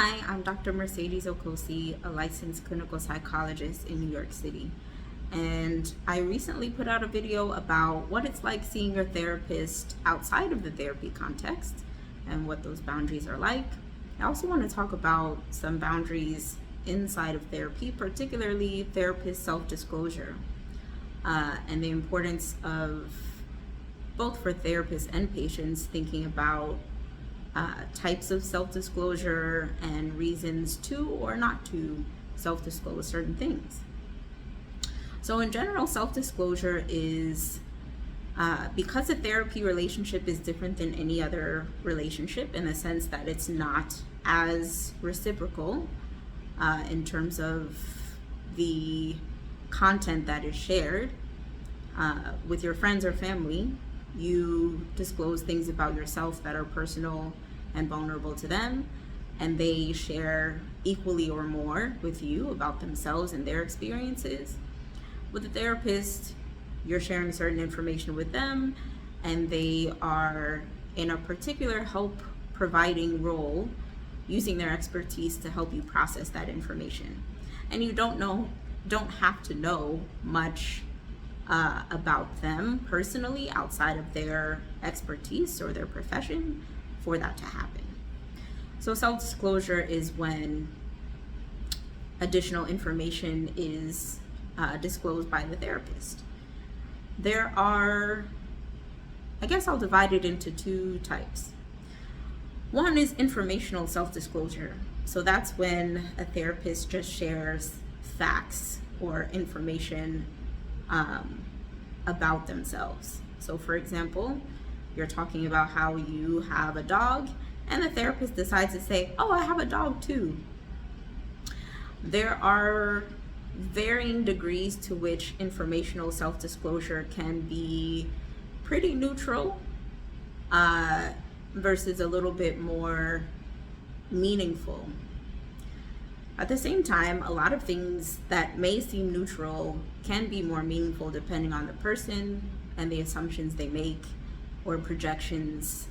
Hi, I'm Dr. Mercedes Okosi, a licensed clinical psychologist in New York City. And I recently put out a video about what it's like seeing your therapist outside of the therapy context and what those boundaries are like. I also want to talk about some boundaries inside of therapy, particularly therapist self-disclosure, and the importance of both for therapists and patients thinking about types of self-disclosure and reasons to or not to self-disclose certain things. So in general, self-disclosure is because a therapy relationship is different than any other relationship in the sense that it's not as reciprocal in terms of the content that is shared. With your friends or family, you disclose things about yourself that are personal and vulnerable to them, and they share equally or more with you about themselves and their experiences. With a therapist, you're sharing certain information with them, and they are in a particular help providing role, using their expertise to help you process that information. And you don't have to know much about them personally outside of their expertise or their profession for that to happen. So self-disclosure is when additional information is disclosed by the therapist. There are, I guess I'll divide it into two types. One is informational self-disclosure. So that's when a therapist just shares facts or information about themselves. So for example, you're talking about how you have a dog, and the therapist decides to say, oh, I have a dog too. There are varying degrees to which informational self-disclosure can be pretty neutral versus a little bit more meaningful. At the same time, a lot of things that may seem neutral can be more meaningful depending on the person and the assumptions they make or projections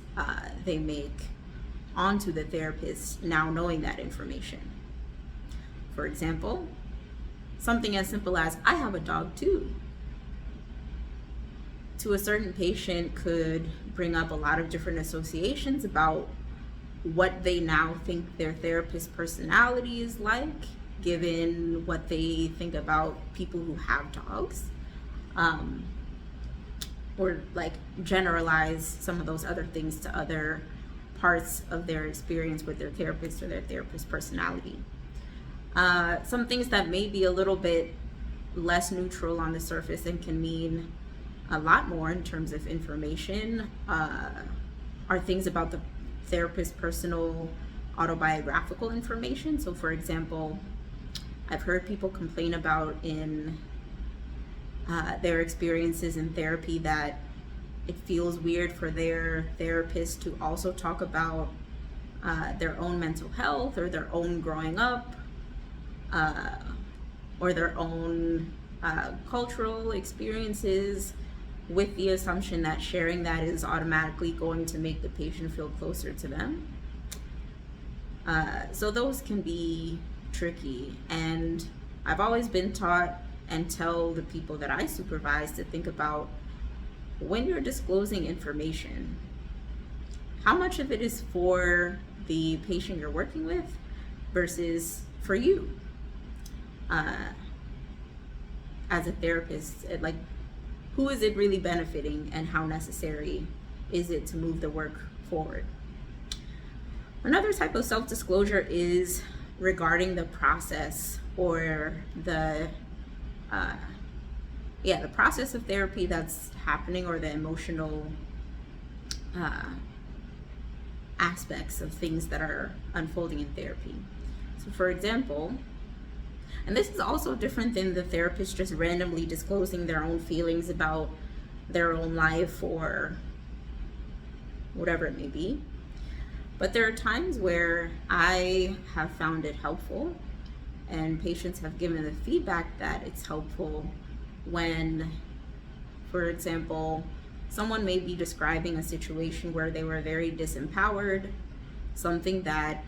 they make onto the therapist now knowing that information. For example, something as simple as, I have a dog too, to a certain patient could bring up a lot of different associations about what they now think their therapist's personality is like, given what they think about people who have dogs, or like generalize some of those other things to other parts of their experience with their therapist or their therapist's personality. Some things that may be a little bit less neutral on the surface and can mean a lot more in terms of information are things about the therapist's personal autobiographical information. So for example, I've heard people complain about in their experiences in therapy that it feels weird for their therapist to also talk about their own mental health or their own growing up or their own cultural experiences, with the assumption that sharing that is automatically going to make the patient feel closer to them. So those can be tricky, and I've always been taught and tell the people that I supervise to think about, when you're disclosing information, how much of it is for the patient you're working with versus for you as a therapist. Like, who is it really benefiting, and how necessary is it to move the work forward? Another type of self-disclosure is regarding the process or the process of therapy that's happening, or the emotional aspects of things that are unfolding in therapy. So for example, and this is also different than the therapist just randomly disclosing their own feelings about their own life or whatever it may be. But there are times where I have found it helpful, and patients have given the feedback that it's helpful when, for example, someone may be describing a situation where they were very disempowered, something that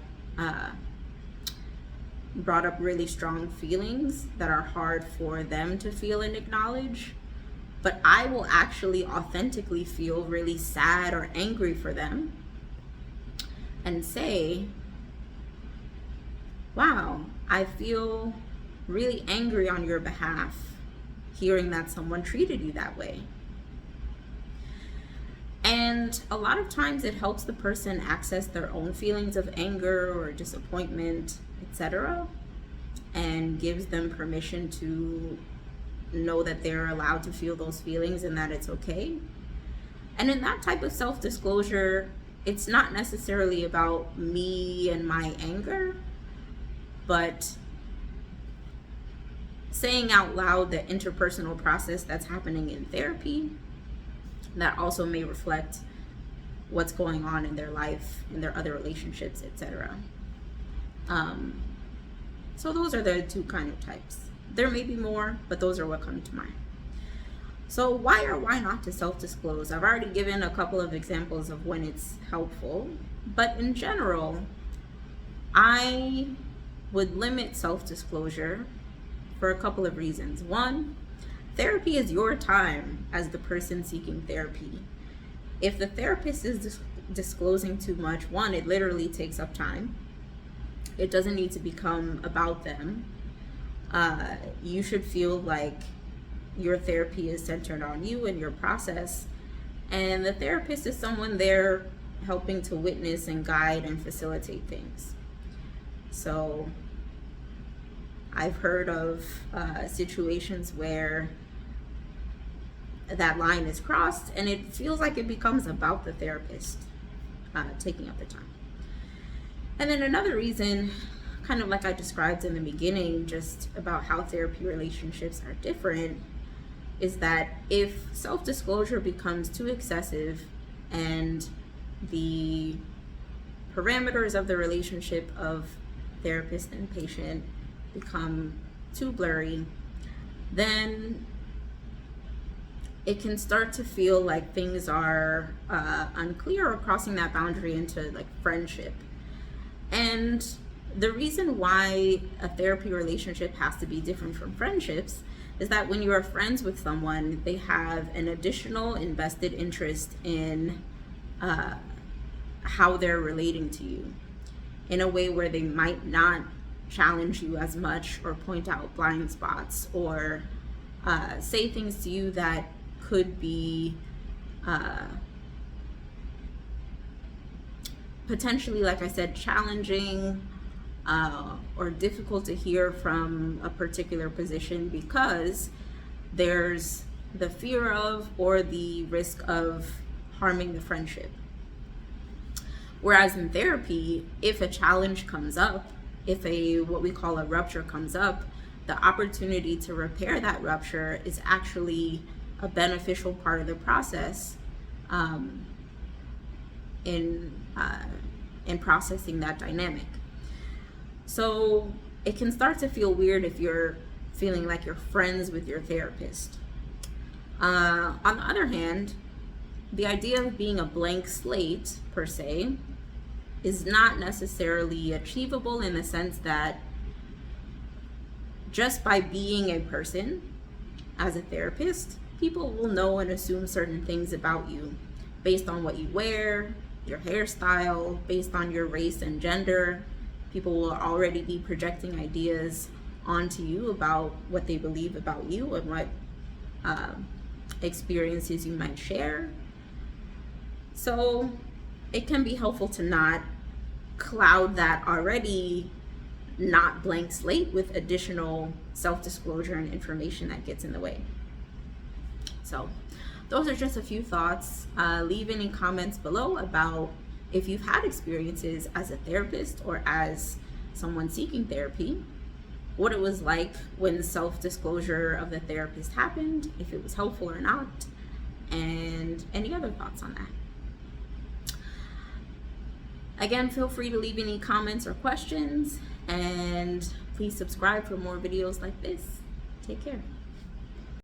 brought up really strong feelings that are hard for them to feel and acknowledge, but I will actually authentically feel really sad or angry for them and say, wow, I feel really angry on your behalf hearing that someone treated you that way. And a lot of times it helps the person access their own feelings of anger or disappointment, etc., and gives them permission to know that they're allowed to feel those feelings and that it's okay. And in that type of self-disclosure, it's not necessarily about me and my anger, but saying out loud the interpersonal process that's happening in therapy that also may reflect what's going on in their life, in their other relationships, etc. So those are the two kind of types. There may be more, but those are what come to mind. So why or why not to self-disclose? I've already given a couple of examples of when it's helpful, but in general, I would limit self-disclosure for a couple of reasons. One, therapy is your time as the person seeking therapy. If the therapist is disclosing too much, one, it literally takes up time. It doesn't need to become about them. You should feel like your therapy is centered on you and your process, and the therapist is someone there helping to witness and guide and facilitate things. So I've heard of situations where that line is crossed and it feels like it becomes about the therapist taking up the time. And then another reason, kind of like I described in the beginning, just about how therapy relationships are different, is that if self-disclosure becomes too excessive and the parameters of the relationship of therapist and patient become too blurry, then it can start to feel like things are unclear or crossing that boundary into like friendship. And the reason why a therapy relationship has to be different from friendships is that when you are friends with someone, they have an additional invested interest in how they're relating to you in a way where they might not challenge you as much or point out blind spots or say things to you that could be potentially, like I said, challenging or difficult to hear from a particular position because there's the fear of or the risk of harming the friendship. Whereas in therapy, if a challenge comes up, if what we call a rupture comes up, the opportunity to repair that rupture is actually a beneficial part of the process in processing that dynamic. So it can start to feel weird if you're feeling like you're friends with your therapist. On the other hand, the idea of being a blank slate per se is not necessarily achievable in the sense that just by being a person as a therapist, people will know and assume certain things about you based on what you wear, your hairstyle, based on your race and gender. People will already be projecting ideas onto you about what they believe about you and what experiences you might share. So it can be helpful to not cloud that already not blank slate with additional self-disclosure and information that gets in the way. So those are just a few thoughts. Leave any comments below about if you've had experiences as a therapist or as someone seeking therapy, what it was like when self-disclosure of the therapist happened, if it was helpful or not, and any other thoughts on that. Again, feel free to leave any comments or questions, and please subscribe for more videos like this. Take care.